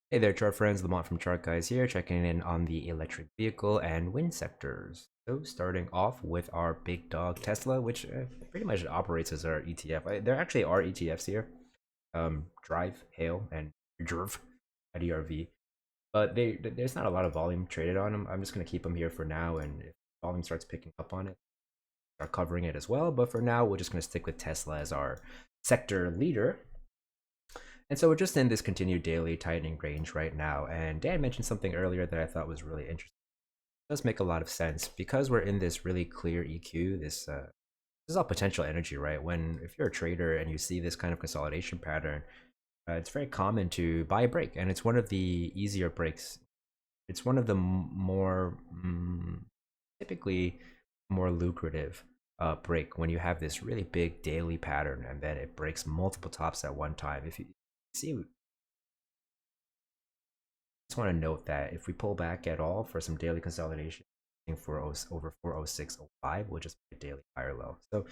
Hey there, chart friends. Lamont from Chart Guys here, checking in on the electric vehicle and wind sectors. So, starting off with our big dog Tesla, which pretty much operates as our ETF. There actually are ETFs here, Drive, Hail, and DRV, IDRV, but there's not a lot of volume traded on them. I'm just gonna keep them here for now, and if volume starts picking up on it, start covering it as well. But for now, we're just gonna stick with Tesla as our sector leader. And so we're just in this continued daily tightening range right now. And Dan mentioned something earlier that I thought was really interesting. It does make a lot of sense because we're in this really clear EQ. This is all potential energy, right? When if you're a trader and you see this kind of consolidation pattern, it's very common to buy a break, and it's one of the easier breaks. It's one of the more typically more lucrative break when you have this really big daily pattern and then it breaks multiple tops at one time. If you see, just want to note that if we pull back at all for some daily consolidation for over 406.05, we'll just be a daily higher low. So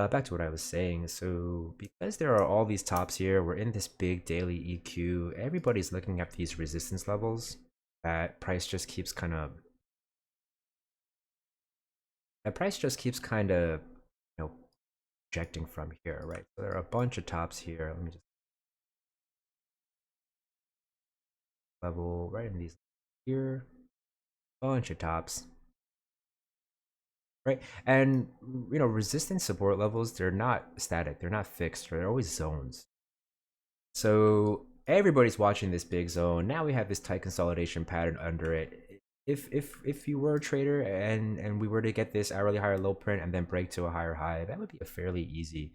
back to what I was saying. So because there are all these tops here, we're in this big daily EQ. Everybody's looking at these resistance levels. That price just keeps kind of projecting from here, right? So there are a bunch of tops here. Let me just level right in these here, bunch of tops, right? And resistance support levels, they're not static, they're not fixed, they're always zones. So everybody's watching this big zone. Now we have this tight consolidation pattern under it. If you were a trader and we were to get this hourly higher low print and then break to a higher high, that would be a fairly easy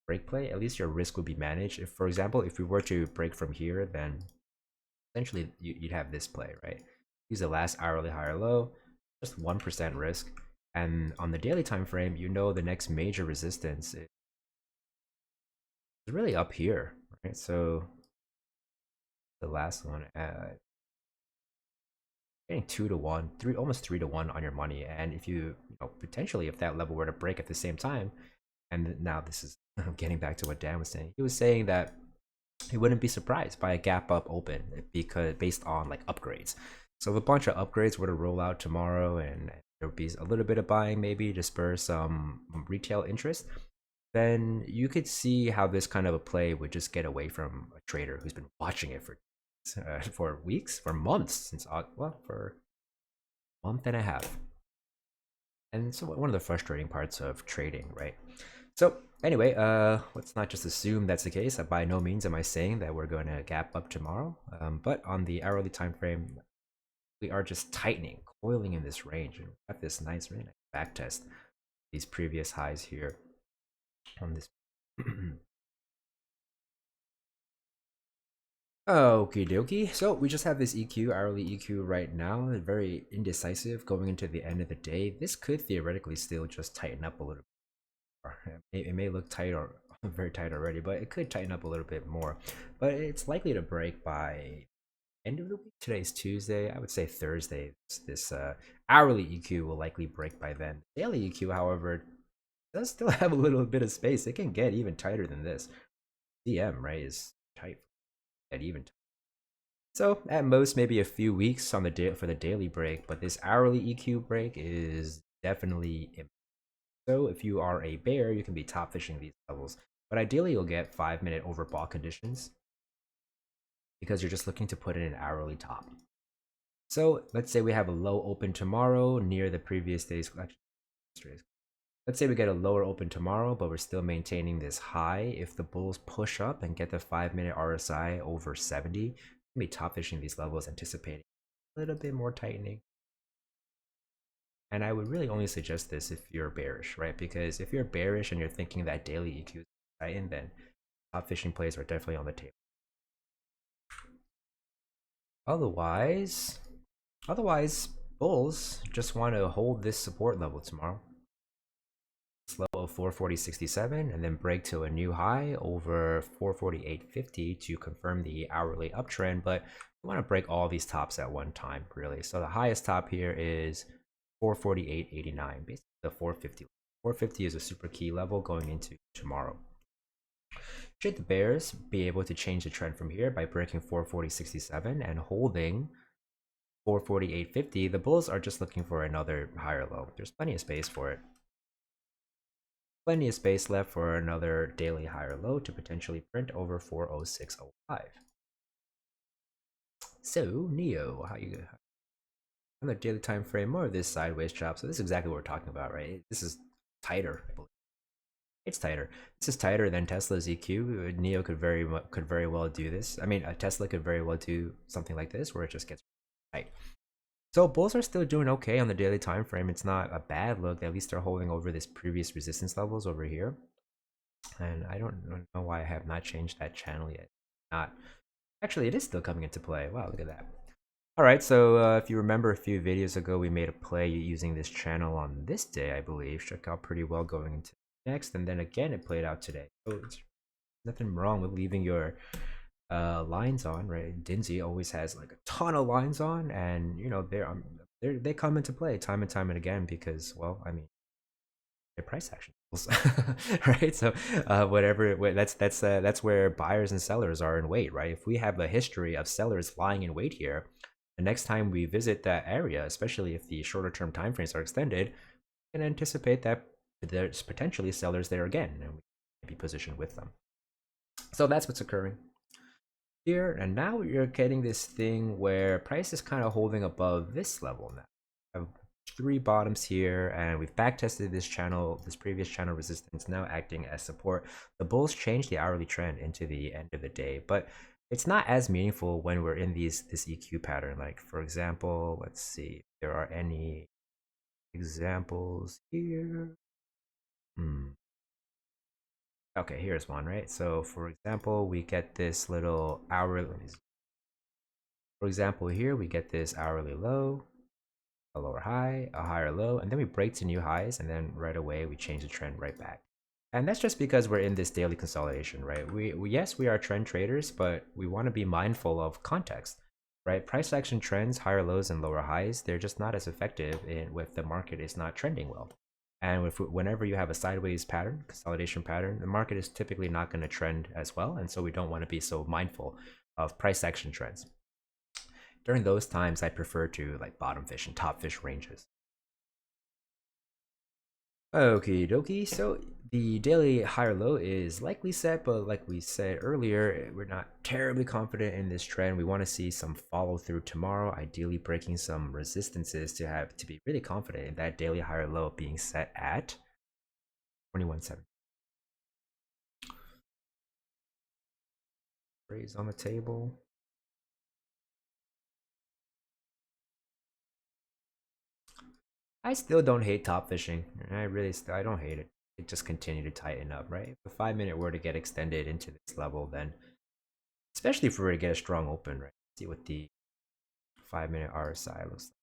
break play. At least your risk would be managed. If, for example, if we were to break from here, then essentially you'd have this play, right? Use the last hourly higher low, just 1% risk. And on the daily time frame, the next major resistance is really up here, right? So the last one, getting 2 to 1, almost 3 to 1 on your money. And if potentially if that level were to break at the same time, and now this is getting back to what Dan was saying. He was saying that he wouldn't be surprised by a gap up open because based on like upgrades. So if a bunch of upgrades were to roll out tomorrow and there would be a little bit of buying maybe to spur some retail interest, then you could see how this kind of a play would just get away from a trader who's been watching it for weeks, for months, since for a month and a half. And so one of the frustrating parts of trading, right? So anyway, let's not just assume that's the case. By no means am I saying that we're going to gap up tomorrow, but on the hourly time frame, we are just tightening, coiling in this range, and we have this really nice back test these previous highs here on this. Okie dokie. So we just have this EQ, hourly EQ right now, very indecisive going into the end of the day. This could theoretically still just tighten up a little bit. It may look tight or very tight already, but it could tighten up a little bit more. But it's likely to break by end of the week. Today's Tuesday. I would say Thursday. This hourly EQ will likely break by then. Daily EQ, however, does still have a little bit of space. It can get even tighter than this. DM, right, is tight at even. So at most, maybe a few weeks on the for the daily break, but this hourly EQ break is definitely imminent. So if you are a bear, you can be top fishing these levels, but ideally you'll get 5-minute overbought conditions because you're just looking to put in an hourly top. So let's say we have a low open tomorrow near the previous day's. Let's say we get a lower open tomorrow, but we're still maintaining this high. If the bulls push up and get the 5-minute RSI over 70, we'll be top fishing these levels, anticipating a little bit more tightening. And I would really only suggest this if you're bearish, right? Because if you're bearish and you're thinking that daily EQ is tighten, then top fishing plays are definitely on the table. Otherwise, bulls just want to hold this support level tomorrow. Low of 440.67 and then break to a new high over 448.50 to confirm the hourly uptrend. But we want to break all these tops at one time, really. So the highest top here is 448.89, basically the 450. 450 is a super key level going into tomorrow. Should the bears be able to change the trend from here by breaking 440.67 and holding 448.50, the bulls are just looking for another higher low. There's plenty of space for it. Plenty of space left for another daily higher low to potentially print over 406.05. So, NEO, how you on the daily time frame, more of this sideways chop. So this is exactly what we're talking about, right? This is tighter. It's tighter. This is tighter than Tesla's EQ. NEO could very well do this. I mean, Tesla could very well do something like this, where it just gets tight. So bulls are still doing okay on the daily time frame. It's not a bad look. At least they're holding over this previous resistance levels over here. And I don't know why I have not changed that channel yet. Not actually, it is still coming into play. Wow, look at that. All right, so if you remember a few videos ago, we made a play using this channel on this day, I believe. Shook out pretty well going into next, and then again it played out today. So there's nothing wrong with leaving your lines on, right? Dinsey always has like a ton of lines on, and you know they come into play time and time and again because, well, I mean, they're price action right? So whatever that's where buyers and sellers are in wait, right? If we have a history of sellers lying in wait here, the next time we visit that area, especially if the shorter term timeframes are extended, we can anticipate that there's potentially sellers there again, and we can be positioned with them. So that's what's occurring here. And now you're getting this thing where price is kind of holding above this level now. I have 3 bottoms here, and we've backtested this previous channel resistance, now acting as support. The bulls changed the hourly trend into the end of the day, but it's not as meaningful when we're in this EQ pattern. Like, for example, let's see if there are any examples here. Okay, here's one, right? So for example, we get this little hourly, for example, here we get this hourly low, a lower high, a higher low, and then we break to new highs, and then right away we change the trend right back. And that's just because we're in this daily consolidation, right? Yes, we are trend traders, but we want to be mindful of context, right? Price action trends, higher lows and lower highs, they're just not as effective if the market is not trending well. And whenever you have a sideways pattern, consolidation pattern, the market is typically not going to trend as well, and so we don't want to be so mindful of price action trends. During those times, I prefer to like bottom fish and top fish ranges. Okie dokie, so the daily higher low is likely set, but like we said earlier, we're not terribly confident in this trend. We want to see some follow through tomorrow, ideally breaking some resistances to be really confident in that daily higher low being set at 21.7. Raise on the table. I still don't hate top fishing. I don't hate it. It just continue to tighten up, right? If the 5 minute were to get extended into this level, then especially if we were to get a strong open, right? See what the 5 minute RSI looks like.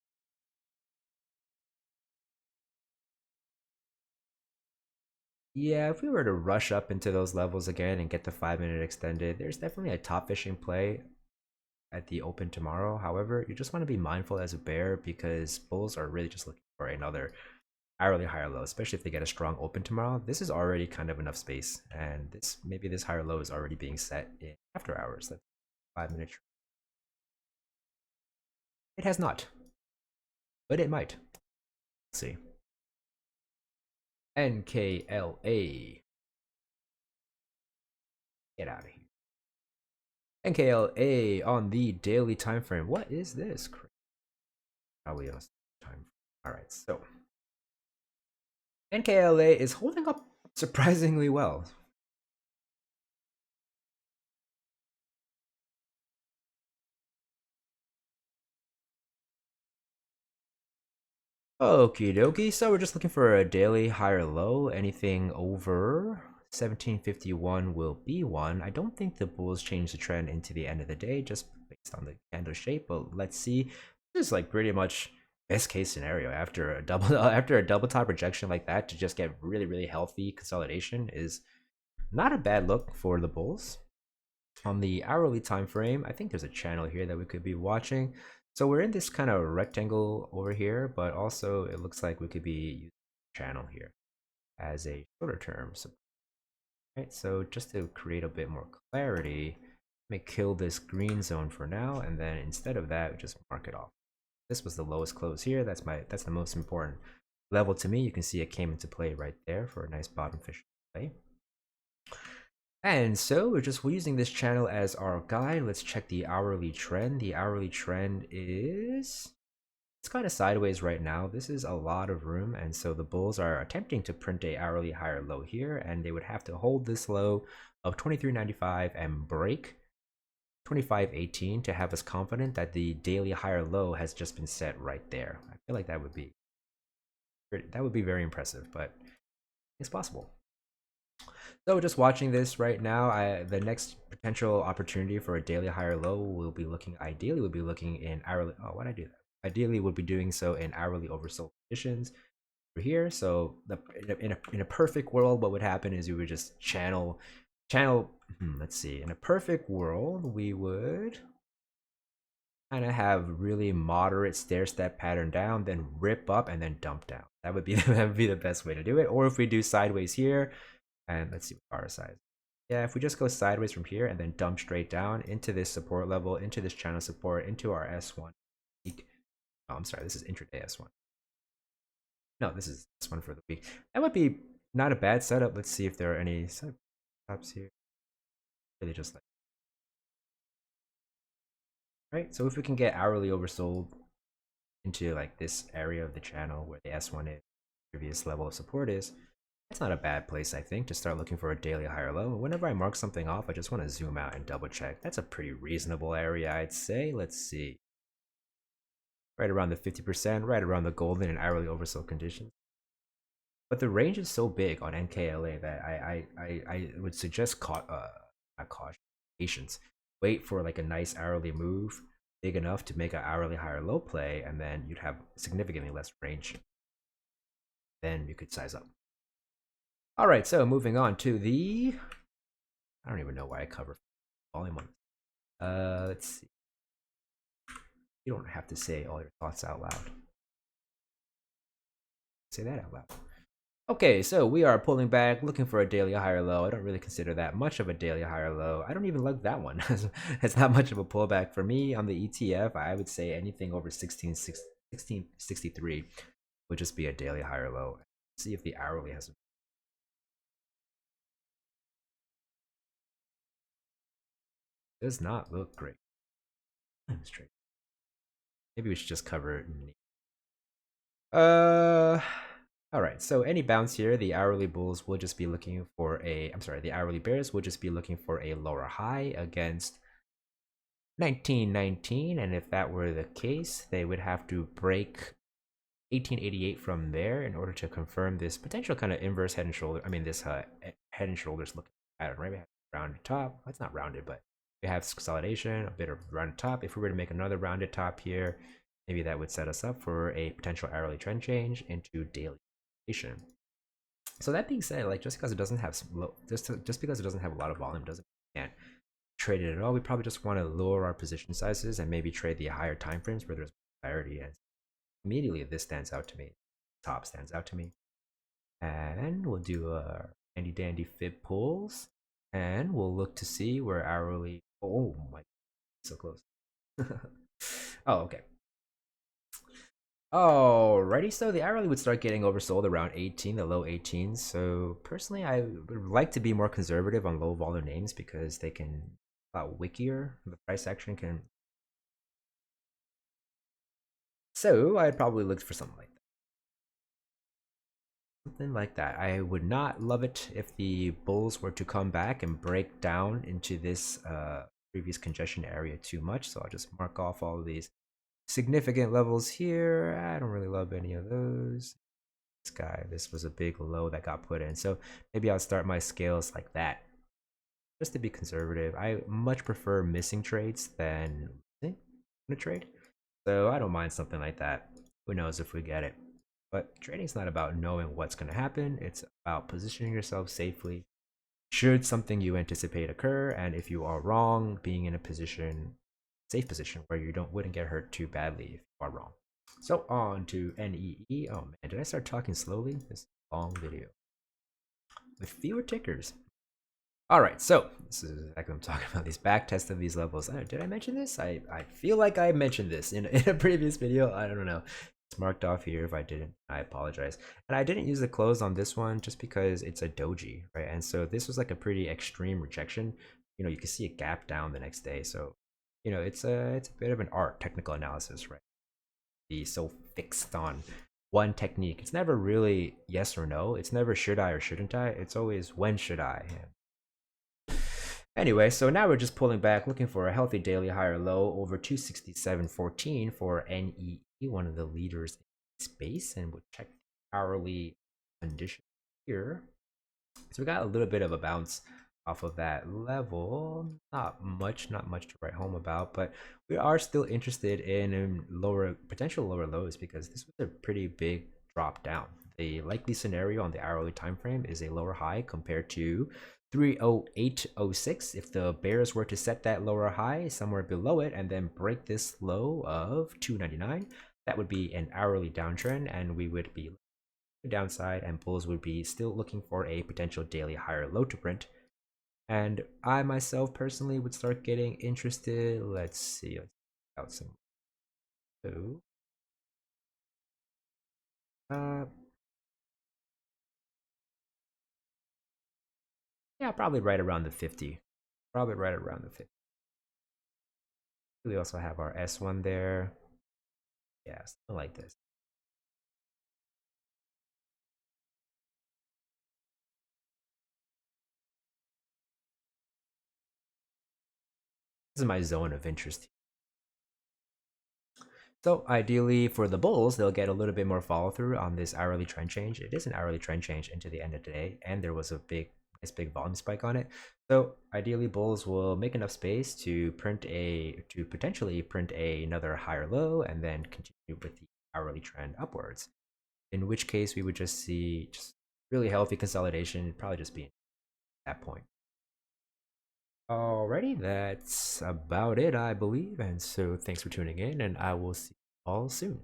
Yeah, if we were to rush up into those levels again and get the 5 minute extended, there's definitely a top fishing play at the open tomorrow. However, you just want to be mindful as a bear because bulls are really just looking for another hourly higher low, especially if they get a strong open tomorrow. This is already kind of enough space, and maybe this higher low is already being set in after hours. That's 5 minute. It has not, but it might. Let's see. NKLA. Get out of here. NKLA on the daily time frame. What is this? Probably on a time. All right, so NKLA is holding up surprisingly well. Okie dokie, so we're just looking for a daily higher low. Anything over 1751 will be one. I don't think the bulls change the trend into the end of the day just based on the candle shape, but let's see. This is like pretty much best case scenario after a double top rejection like that to just get really healthy consolidation is not a bad look for the bulls. On the hourly time frame, I think there's a channel here that we could be watching. So we're in this kind of rectangle over here, but also it looks like we could be using the channel here as a shorter term. So Right, so just to create a bit more clarity, let me kill this green zone for now, and then instead of that, just mark it off. This was the lowest close here. That's the most important level to me. You can see it came into play right there for a nice bottom fish play. And so we're using this channel as our guide. Let's check the hourly trend. The hourly trend is it's kind of sideways right now. This is a lot of room, and so the bulls are attempting to print a hourly higher low here, and they would have to hold this low of 23.95 and break 25.18 to have us confident that the daily higher low has just been set right there. I feel like that would be very impressive, but it's possible. So just watching this right now, the next potential opportunity for a daily higher low will be ideally we'll be looking in hourly. Oh, why'd I do that? Ideally, we'll be doing so in hourly oversold conditions over here. So in a perfect world, what would happen is we would just channel. Let's see. In a perfect world, we would kind of have really moderate stair step pattern down, then rip up and then dump down. That would be that would be the best way to do it. Or if we do sideways here, and let's see what our size. Yeah, if we just go sideways from here and then dump straight down into this support level, into this channel support, into our S1 week. Oh, I'm sorry, this is intraday S1. No, this is S1 for the week. That would be not a bad setup. Let's see if there are any setups here. Really just like right. So if we can get hourly oversold into like this area of the channel where the S1 is, previous level of support is, that's not a bad place, I think, to start looking for a daily higher low. Whenever I mark something off, I just want to zoom out and double check. That's a pretty reasonable area, I'd say. Let's see. Right around the 50%, right around the golden and hourly oversold conditions. But the range is so big on NKLA that I would suggest not caution, patience. Wait for like a nice hourly move, big enough to make an hourly higher low play, and then you'd have significantly less range. Then you could size up. All right, so moving on to the, I don't even know why I cover volume on. Let's see. You don't have to say all your thoughts out loud. Say that out loud. Okay, so we are pulling back, looking for a daily higher low. I don't really consider that much of a daily higher low. I don't even like that one. It's not much of a pullback for me on the ETF. I would say anything over 1663 would just be a daily higher low. See if the hourly has. Does not look great. Straight. Maybe we should just cover NEE. All right, so any bounce here, the hourly bulls will just be looking for the hourly bears will just be looking for a lower high against 1919, and if that were the case, they would have to break 1888 from there in order to confirm this potential kind of inverse head and shoulder. I mean, this head and shoulders looking pattern, right? We have rounded top. Well, it's not rounded, but we have consolidation, a bit of rounded top. If we were to make another rounded top here, maybe that would set us up for a potential hourly trend change into daily. So that being said, like just because it doesn't have just because it doesn't have a lot of volume doesn't mean we can't trade it at all. We probably just want to lower our position sizes and maybe trade the higher time frames where there's clarity. And immediately this stands out to me. Top stands out to me. And we'll do a handy dandy fib pulls, and we'll look to see where hourly. Oh my, so close. Oh, okay. Alrighty, so the hourly would start getting oversold around 18, the low 18s. So personally, I would like to be more conservative on low volume names because they can wickier. The price action can. So I'd probably look for something like that. Something like that. I would not love it if the bulls were to come back and break down into this previous congestion area too much. So I'll just mark off all of these significant levels here. I don't really love any of those. This was a big low that got put in, so maybe I'll start my scales like that just to be conservative. I much prefer missing trades than a trade, so I don't mind something like that. Who knows if we get it? But trading's not about knowing what's going to happen. It's about positioning yourself safely should something you anticipate occur, and if you are wrong, being in a safe position where you wouldn't get hurt too badly if you are wrong. So on to NEE. Oh man, did I start talking slowly? This long video with fewer tickers. All right, so this is exactly what I'm talking about. These back tests of these levels. Did I mention this? I feel like I mentioned this in a previous video. I don't know. It's marked off here. If I didn't, I apologize. And I didn't use the close on this one just because it's a doji, right? And so this was like a pretty extreme rejection. You can see a gap down the next day. So, it's a bit of an art, technical analysis, right? Be so fixed on one technique. It's never really yes or no. It's never should I or shouldn't I. It's always when should I. Anyway, so now we're just pulling back, looking for a healthy daily higher low over 267.14 for NEE, one of the leaders in space, and we'll check the hourly condition here. So we got a little bit of a bounce off of that level. Not much to write home about, but we are still interested in lower potential lower lows because this was a pretty big drop down. The likely scenario on the hourly time frame is a lower high compared to 308.06. If the bears were to set that lower high somewhere below it and then break this low of 299, that would be an hourly downtrend, and we would be downside, and bulls would be still looking for a potential daily higher low to print. And I myself personally would start getting interested. Let's see, let's out some. So, uh, yeah, probably right around the 50. Probably right around the 50. We also have our S1 there. Yeah, something like this. This is my zone of interest. So ideally for the bulls, they'll get a little bit more follow through on this hourly trend change. It is an hourly trend change into the end of the day, and there was a big volume spike on it. So ideally, bulls will make enough space to potentially print another higher low, and then continue with the hourly trend upwards. In which case, we would just see just really healthy consolidation. It'd probably just be at that point. Alrighty, that's about it, I believe. And so thanks for tuning in, and I will see you all soon.